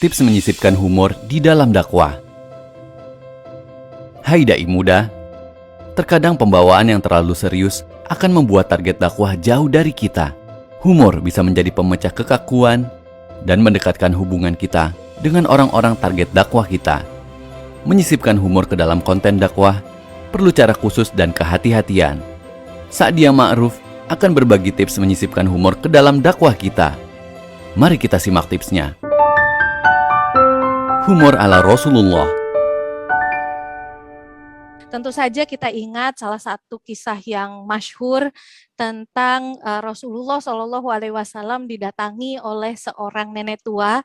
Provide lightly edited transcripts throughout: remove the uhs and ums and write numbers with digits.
Tips menyisipkan humor di dalam dakwah. Hai dai muda, terkadang pembawaan yang terlalu serius akan membuat target dakwah jauh dari kita. Humor bisa menjadi pemecah kekakuan dan mendekatkan hubungan kita dengan orang-orang target dakwah kita. Menyisipkan humor ke dalam konten dakwah perlu cara khusus dan kehati-hatian. Sa'diyah Ma'ruf akan berbagi tips menyisipkan humor ke dalam dakwah kita. Mari kita simak tipsnya. Humor ala Rasulullah. Tentu saja kita ingat salah satu kisah yang masyhur tentang Rasulullah Shallallahu Alaihi Wasallam didatangi oleh seorang nenek tua,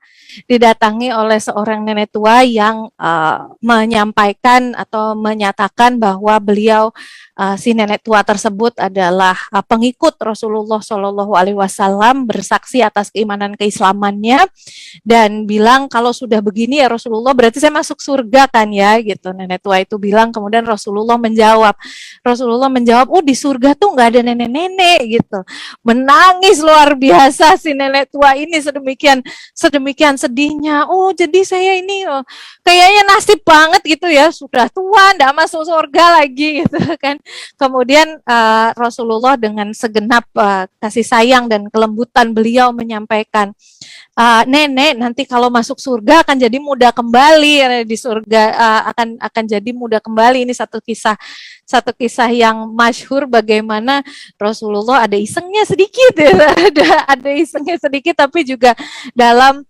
yang menyampaikan atau menyatakan bahwa beliau si nenek tua tersebut adalah pengikut Rasulullah Shallallahu Alaihi Wasallam, bersaksi atas keimanan keislamannya dan bilang kalau sudah begini ya Rasulullah berarti saya masuk surga kan ya gitu. Nenek tua itu bilang, kemudian Rasulullah menjawab, oh di surga tuh nggak ada nenek-nenek gitu. Menangis luar biasa si nenek tua ini sedemikian sedihnya. Oh jadi saya ini kayaknya nasib banget gitu ya, sudah tua nggak masuk surga lagi gitu kan. Kemudian Rasulullah dengan segenap kasih sayang dan kelembutan beliau menyampaikan, nenek nanti kalau masuk surga akan jadi muda kembali di surga, akan jadi muda kembali. Ini satu kisah yang masyhur bagaimana Rasulullah ada isengnya sedikit ya, ada isengnya sedikit tapi juga dalam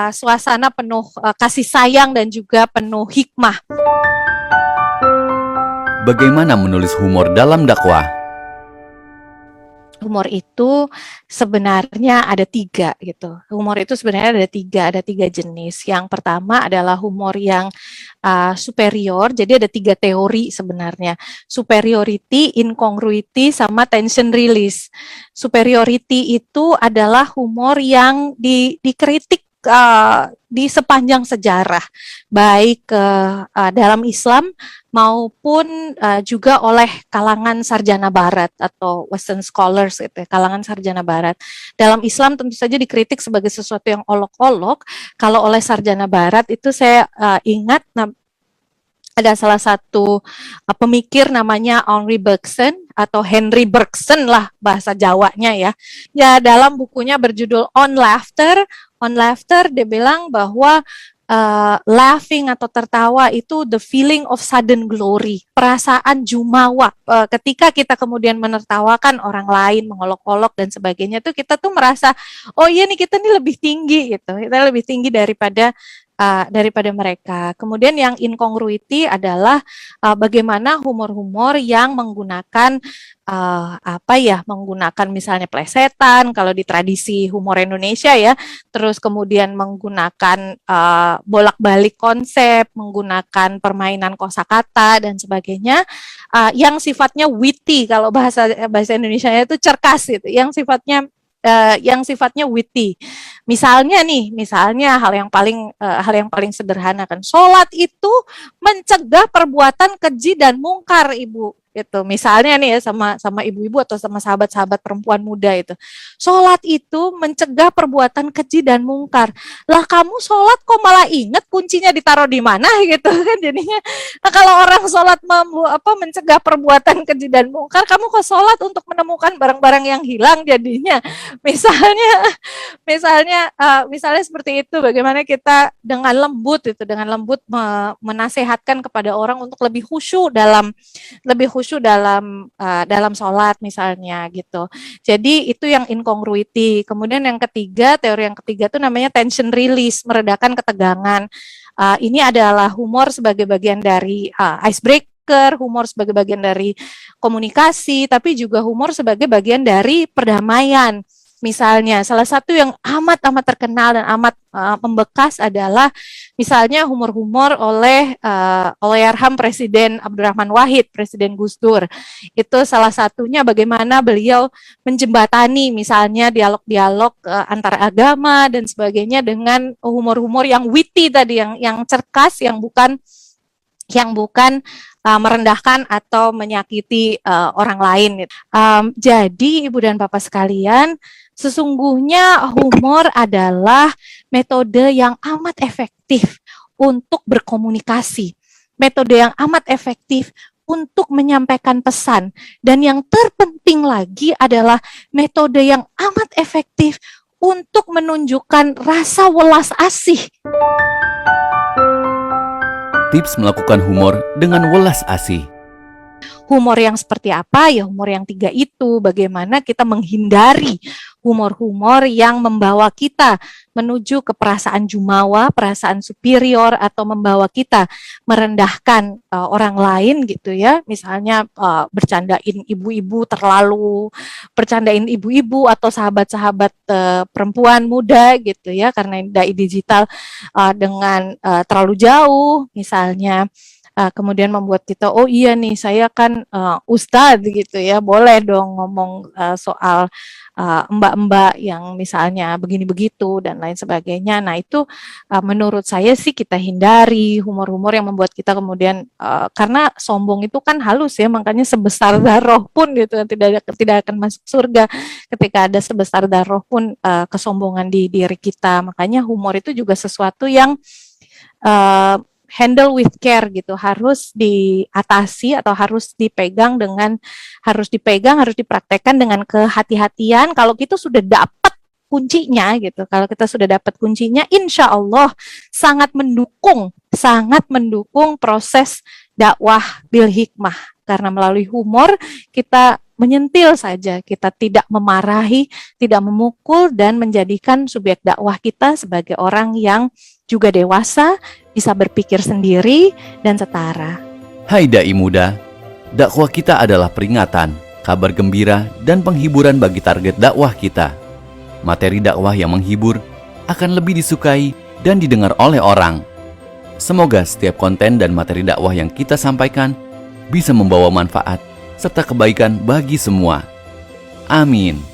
suasana penuh kasih sayang dan juga penuh hikmah. Bagaimana menulis humor dalam dakwah? Humor itu sebenarnya ada tiga gitu. Humor itu sebenarnya ada tiga jenis. Yang pertama adalah humor yang superior. Jadi ada tiga teori sebenarnya. Superiority, incongruity, sama tension release. Superiority itu adalah humor yang dikritik di sepanjang sejarah, baik dalam Islam maupun juga oleh kalangan sarjana barat atau Western scholars gitu ya, kalangan sarjana barat. Dalam Islam tentu saja dikritik sebagai sesuatu yang olok-olok. Kalau oleh sarjana barat itu saya ingat ada salah satu pemikir namanya Henry Bergson atau Henry Bergson lah bahasa Jawanya ya. Ya dalam bukunya berjudul On Laughter dia bilang bahwa laughing atau tertawa itu the feeling of sudden glory, perasaan jumawa. Ketika kita kemudian menertawakan orang lain, mengolok-olok dan sebagainya, tuh kita tuh merasa, oh iya nih kita nih lebih tinggi gitu, kita lebih tinggi daripada mereka. Kemudian yang incongruity adalah bagaimana humor-humor yang menggunakan menggunakan misalnya plesetan kalau di tradisi humor Indonesia ya, terus kemudian menggunakan bolak-balik konsep, menggunakan permainan kosakata dan sebagainya, yang sifatnya witty, kalau bahasa Indonesianya itu cerkas gitu, yang sifatnya witty. Misalnya hal yang paling sederhana kan, sholat itu mencegah perbuatan keji dan mungkar, Ibu. Gitu. Misalnya nih ya sama ibu-ibu atau sama sahabat-sahabat perempuan muda itu. Sholat itu mencegah perbuatan keji dan mungkar. Lah kamu sholat kok malah inget kuncinya ditaruh di mana gitu kan jadinya. Nah, kalau orang sholat mencegah perbuatan keji dan mungkar, kamu kok sholat untuk menemukan barang-barang yang hilang jadinya. Misalnya seperti itu, bagaimana kita dengan lembut menasehatkan kepada orang untuk lebih khusyuk dalam sholat misalnya gitu. Jadi itu yang incongruity. Kemudian teori yang ketiga itu namanya tension release, meredakan ketegangan. Ini adalah humor sebagai bagian dari icebreaker, humor sebagai bagian dari komunikasi, tapi juga humor sebagai bagian dari perdamaian. Misalnya, salah satu yang amat terkenal dan amat membekas adalah misalnya humor-humor oleh Allahyarham Presiden Abdurrahman Wahid, Presiden Gus Dur. Itu salah satunya bagaimana beliau menjembatani misalnya dialog-dialog antar agama dan sebagainya dengan humor-humor yang witty tadi, yang cerkas, yang bukan merendahkan atau menyakiti orang lain. Jadi Ibu dan Bapak sekalian, Sesungguhnya humor adalah metode yang amat efektif untuk berkomunikasi, metode yang amat efektif untuk menyampaikan pesan, dan yang terpenting lagi adalah metode yang amat efektif untuk menunjukkan rasa welas asih. Tips melakukan humor dengan welas asih. Humor yang seperti apa? Ya humor yang 3 itu. Bagaimana kita menghindari humor-humor yang membawa kita menuju ke perasaan jumawa, perasaan superior, atau membawa kita merendahkan orang lain gitu ya. Misalnya bercandain ibu-ibu terlalu, bercandain ibu-ibu atau sahabat-sahabat perempuan muda gitu ya, karena dai digital dengan terlalu jauh misalnya. Kemudian membuat kita, oh iya nih saya kan ustadz gitu ya, boleh dong ngomong soal mbak-mbak yang misalnya begini begitu dan lain sebagainya. Nah itu menurut saya sih kita hindari humor-humor yang membuat kita kemudian karena sombong itu kan halus ya, makanya sebesar darah pun gitu tidak akan masuk surga ketika ada sebesar darah pun kesombongan di diri kita. Makanya humor itu juga sesuatu yang handle with care gitu, harus diatasi atau harus dipegang, harus dipraktekkan dengan kehati-hatian. Kalau kita sudah dapat kuncinya gitu, kalau kita sudah dapat kuncinya, insya Allah sangat mendukung proses dakwah bil hikmah, karena melalui humor kita menyentil saja, kita tidak memarahi, tidak memukul, dan menjadikan subjek dakwah kita sebagai orang yang juga dewasa, bisa berpikir sendiri dan setara. Hai dai muda, dakwah kita adalah peringatan, kabar gembira, dan penghiburan bagi target dakwah kita. Materi dakwah yang menghibur akan lebih disukai dan didengar oleh orang. Semoga setiap konten dan materi dakwah yang kita sampaikan bisa membawa manfaat serta kebaikan bagi semua. Amin.